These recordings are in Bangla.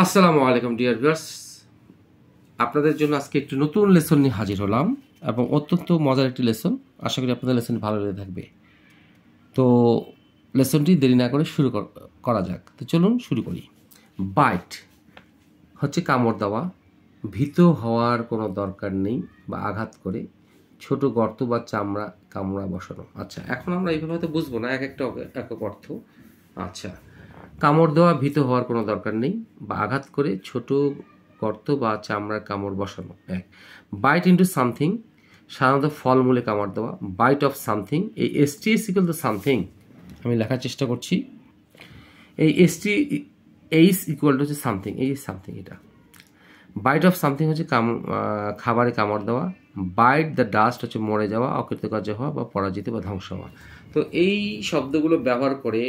আসসালামু আলাইকুম ডিয়ার ভিউয়ার্স, আপনাদের জন্য আজকে একটি নতুন লেসন নিয়ে হাজির হলাম এবং অত্যন্ত মজার একটি লেসন। আশা করি আপনাদের লেসনটি ভালো লেগে থাকবে। তো লেসনটি দেরি না করে শুরু করা যাক। তো চলুন শুরু করি। বাইট হচ্ছে কামড় দেওয়া। ভীত হওয়ার কোনো দরকার নেই বা আঘাত করে ছোট গর্ত বা চামড়া কামড়া বসানো। আচ্ছা, এখন আমরা এইভাবে হয়তো বুঝবো না, এক একটা একক অর্থ। আচ্ছা, কামড় দেওয়া, ভীত হওয়ার কোনো দরকার নেই বা আঘাত করে ছোট গর্ত বা চামড়ার কামড় বসানো। এক, বাইট ইন্টু সামথিং, সাধারণত ফলমূলে কামড় দেওয়া। বাইট অফ সামথিং, এই ST is equal to something, আমি লেখার চেষ্টা করছি। এই এসটি এইস ইকুয়াল টু হচ্ছে সামথিং, এই সামথিং এটা। বাইট অফ সামথিং হচ্ছে খাবারে কামড় দেওয়া। বাইট দ্য ডাস্ট হচ্ছে মরে যাওয়া, অকৃতকার্য হওয়া বা পরাজিত বা ধ্বংস হওয়া। তো এই শব্দগুলো ব্যবহার করে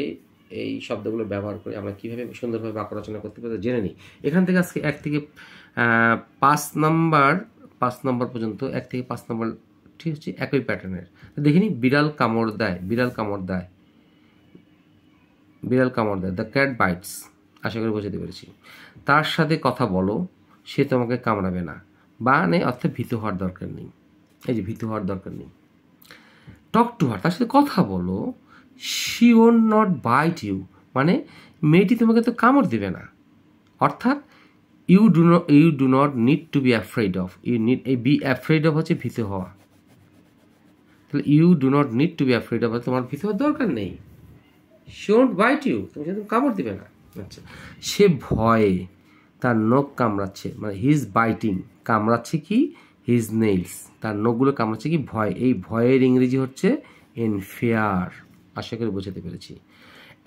আমরা কীভাবে সুন্দরভাবে বাক্য রচনা করতে পারি জেনে নিই। এখান থেকে আজকে 1 থেকে 5 নম্বর পর্যন্ত, 1 থেকে 5 নম্বর ঠিক হচ্ছে একই প্যাটার্নের। দেখিনি, বিড়াল কামড় দেয়, বিড়াল কামড় দেয়, বিড়াল কামড় দেয়। দ্য ক্যাট বাইটস, আশা করি বোঝাতে পেরেছি। তার সাথে কথা বলো, সে তোমাকে কামড়াবে না। বা নেই অর্থাৎ ভীত হওয়ার দরকার নেই। এই যে ভীত হওয়ার দরকার নেই। টক টু হার, তার সাথে কথা বলো। She won't bite you, মানে মেয়েটি তোমাকে তো কামড় দেবে না। অর্থাৎ you do not need to be afraid of. এই বি অ্যাফ্রেড অফ হচ্ছে ভীত হওয়া। তাহলে you do not need to be afraid of, তোমার ভীত হওয়ার দরকার নেই। শি ওন্ট বাইট ইউ, তোমাকে তো কামড় দিবে না। আচ্ছা, সে ভয়ে তার নখ কামড়াচ্ছে, মানে হিজ বাইটিং, কামড়াচ্ছে কি হিজ নেইলস, তার নখগুলো কামড়াচ্ছে কি ভয়। এই ভয়ের ইংরেজি হচ্ছে ইন ফিয়ার। আশা করি বোঝাতে পেরেছি।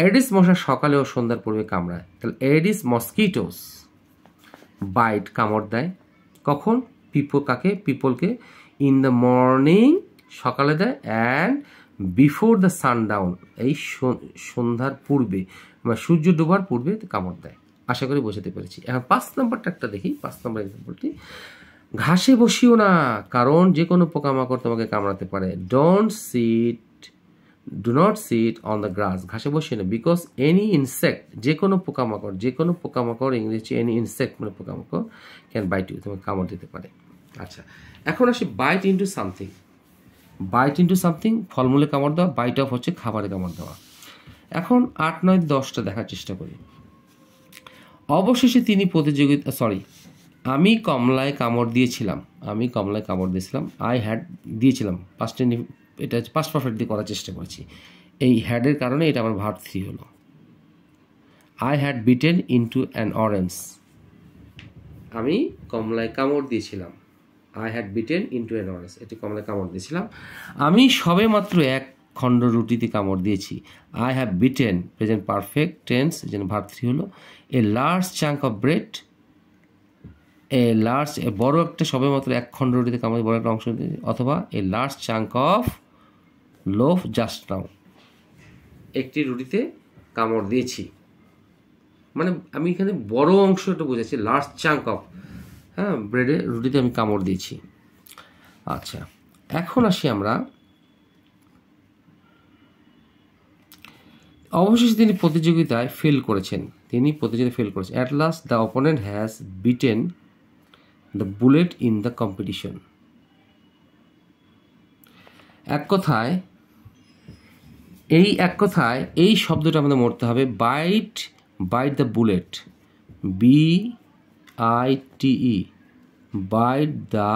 এডিস মশা সকালে ও সন্ধ্যার পূর্বে কামড়ায়। তাহলে এডিস মসকিটোস বাইট, কামড় দেয়। কখন? পিপলকে ইন দ্য মর্নিং, সকালে দেয়। অ্যান্ড বিফোর দ্য সানডাউন, এই সন্ধ্যার পূর্বে বা সূর্য ডোবার পূর্বে কামড় দেয়। আশা করি বোঝাতে পেরেছি। এখন 5 নম্বরটা একটা দেখি। 5 নম্বর এক্সাম্পলটি, ঘাসে বসিও না, কারণ যে কোনো পোকামাকড় তোমাকে কামড়াতে পারে। Do not sit on the grass, ঘাসে বসিও না। বিকজ এনি ইনসেক্ট, যে কোনো পোকামাকড় ইংরেজি এনি ইনসেক্ট মানে পোকামাকড় ক্যান বাইট ইউ, তোমাকে কামড় দিতে পারে। আচ্ছা, এখন আসি bite into something. Bite into something ফলমূলে কামড় দেওয়া, বাইট অফ হচ্ছে খাবারে কামড় দেওয়া। এখন 8, 9, 10টা দেখার চেষ্টা করি। অবশেষে তিনি আমি কমলায় কামড় দিয়েছিলাম। আই হ্যাড দিয়েছিলাম, এটা হচ্ছে পাস্ট পারফেক্ট দিয়ে করার চেষ্টা করেছি। এই হ্যাডের কারণে এটা আমার ভার্ব 3 হলো। I had beaten into an orange, আমি কমলায় কামড় দিয়েছিলাম। I had beaten into an orange, এটি কমলায় কামড় দিয়েছিলাম। আমি সবে মাত্র 1 খণ্ড রুটিতে কামড় দিয়েছি। I have beaten, present perfect tense, যেন ভার্ব 3 হলো। এ লার্জ চাঙ্ক অফ ব্রেড, বড় একটা, সবে মাত্র 1 খণ্ড রুটিতে কামড়, বড় একটা অংশ, অথবা a large chunk of loaf just now, একটি রুটিতে কামড় দিয়েছি। মানে আমি এখানে বড় অংশটা বুঝেছি, লার্জ চাঙ্ক অফ, রুটিতে আমি কামড় দিয়েছি। আচ্ছা, এখন আসি আমরা, অবশেষে তিনি প্রতিযোগিতায় ফেল করেছেন। At last the opponent has beaten the bullet in the competition. এক কথায় এই শব্দটা আমাদের মরতে হবে। Byte the bullet, BITE, byte the,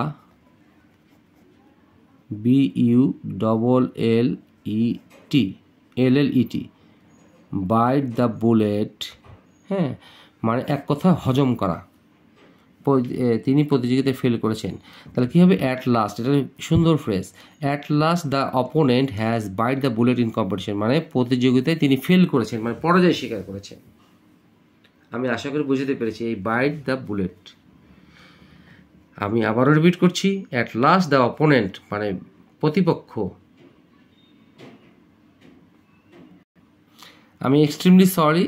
BULLET, byte the bullet, মানে এক কথা হজম করা। তিনি প্রতিযোগিতায় ফেল করেছেন। তাহলে কী হবে? অ্যাট লাস্ট, এটা সুন্দর phrase. At last the opponent has byte the bullet in competition, মানে প্রতিযোগিতায় তিনি ফেল করেছেন, মানে পরাজয় স্বীকার করেছেন। আমি আশা করি বুঝতে পেরেছি এই বাইট দ্য বুলেট। আমি আবারও রিপিট করছি, অ্যাট লাস্ট দ্য অপোনেন্ট মানে প্রতিপক্ষ। আমি এক্সট্রিমলি সরি,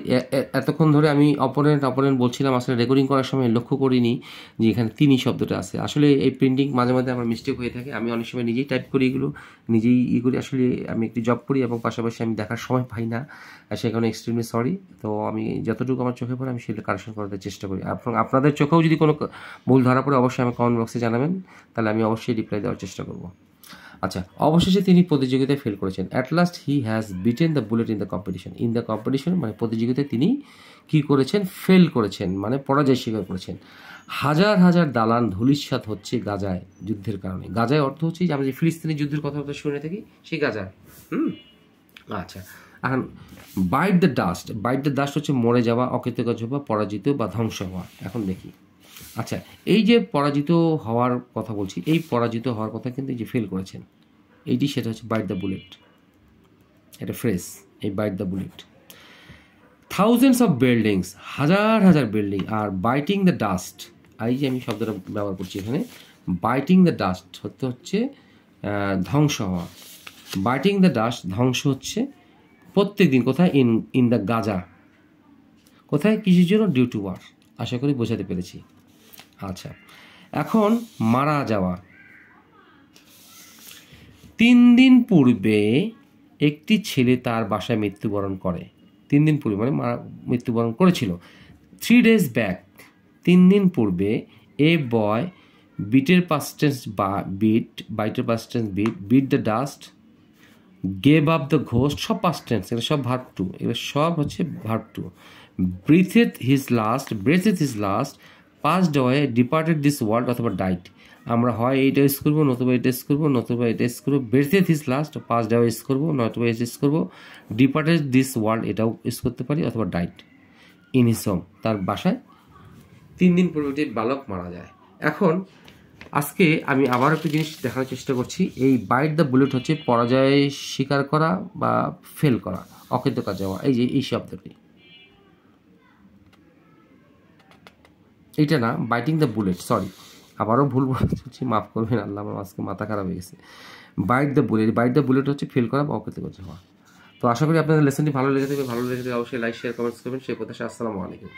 এতক্ষণ ধরে আমি অপোনেন্ট বলছিলাম, আসলে রেকর্ডিং করার সময় লক্ষ্য করিনি যে এখানে তিনি শব্দটা আছে। আসলে এই প্রিন্টিং মাঝে মাঝে আমার মিস্টেক হয়ে থাকে, আমি অনেক সময় নিজেই টাইপ করি, এগুলো নিজেই করি। আসলে আমি একটি জব করি এবং পাশাপাশি আমি দেখার সময় পাই না, সে কারণে এক্সট্রিমলি সরি। তো আমি যতটুকু আমার চোখে পড়ে আমি সেটা কারেকশন করার চেষ্টা করি। আপনাদের চোখেও যদি কোনো ভুল ধরা পড়ে অবশ্যই আমি কমেন্ট বক্সে জানাবেন, তাহলে আমি অবশ্যই রিপ্লাই দেওয়ার চেষ্টা করব। আচ্ছা, অবশেষে তিনি প্রতিযোগিতায় ফেল করেছেন। At last he has beaten the bullet in the competition. In the competition মানে প্রতিযোগিতায় তিনি কি করেছেন? ফেল করেছেন, মানে পরাজয় স্বীকার করেছেন। হাজার হাজার দালান ধূলিসাৎ হচ্ছে গাজায় যুদ্ধের কারণে। গাজায় অর্থ হচ্ছে যে আমরা যে ফিলিস্তিনি যুদ্ধের কথা শুনে থাকি, সেই গাজায়। আচ্ছা, এখন byte the dust. Byte the dust হচ্ছে মরে যাওয়া, অকৃতকার্য হওয়া, পরাজিত বা ধ্বংস হওয়া। এখন দেখি, আচ্ছা, এই যে পরাজিত হওয়ার কথা বলছি, এই পরাজিত হওয়ার কথা কিন্তু এই যে ফেল করেছেন, এইটি সেটা হচ্ছে বাইট দ্য বুলেট, এটা ফ্রেজ, এই bite the bullet. Thousands of buildings, হাজার হাজার বিল্ডিং। আর বাইটিং দ্য ডাস্ট, এই যে আমি শব্দটা ব্যবহার করছি এখানে, বাইটিং দ্য ডাস্ট হচ্ছে ধ্বংস হওয়া। বাইটিং দ্য ডাস্ট ধ্বংস হচ্ছে প্রত্যেক দিন। কোথায়? In the Gaza. কোথায়? কিসের জন্য? Due to war. আশা করি বোঝাতে পেরেছি। আচ্ছা, এখন মারা যাওয়া। 3 দিন পূর্বে একটি ছেলে তার বাসায় মৃত্যুবরণ করে। 3 দিন পূর্বে মানে মৃত্যুবরণ করেছিল। 3 days ব্যাক, 3 দিন পূর্বে। এ বয় বিটের পাস্ট টেন্স বা বাইটের past tense bit the dust, gave up the ghost, সব পাস্ট টেন্স, এগুলো সব ভার্ব টু, এগুলো সব হচ্ছে verb two. Breathed his last, passed away, departed this world অথবা ডাইট। আমরা হয় এইটা ইউজ করবো, নতুবা এটা ইউজ করবো, নতুবা এটা ইউজ করবো। ব্রিথেথ his last, passed away use করবো, নতুবা এটা ইউজ করবো। ডিপার্টেড দিস ওয়ার্ল্ড, এটাও ইউজ করতে পারি, অথবা ডাইট ইন হিজ হোম, তার বাসায় 3 দিন পূর্বে বালক মারা যায়। এখন আজকে আমি আবার একটা জিনিস দেখানোর চেষ্টা করছি। এই বাইট দ্য বুলেট হচ্ছে পরাজয় স্বীকার করা বা ফেল করা, অকৃতকার্য হওয়া। এই যে এই শব্দটি, এইটা না, বাইটিং দ্য বুলেট, সরি আবারও ভুল বলছি, মাফ করবেন আল্লাহ, আমার আজকে মাথা খারাপ হয়ে গেছে। বাইট দ্য বুলেট হচ্ছে ফেল করা বা অকৃতকার্য হওয়া। তো আশা করি আপনাদের লেসনটি ভালো লেগে থাকবে। ভালো লেগে থাকলে অবশ্যই লাইক, শেয়ার, কমেন্টস করবেন। সেই প্রত্যাশা। আসসালামু আলাইকুম।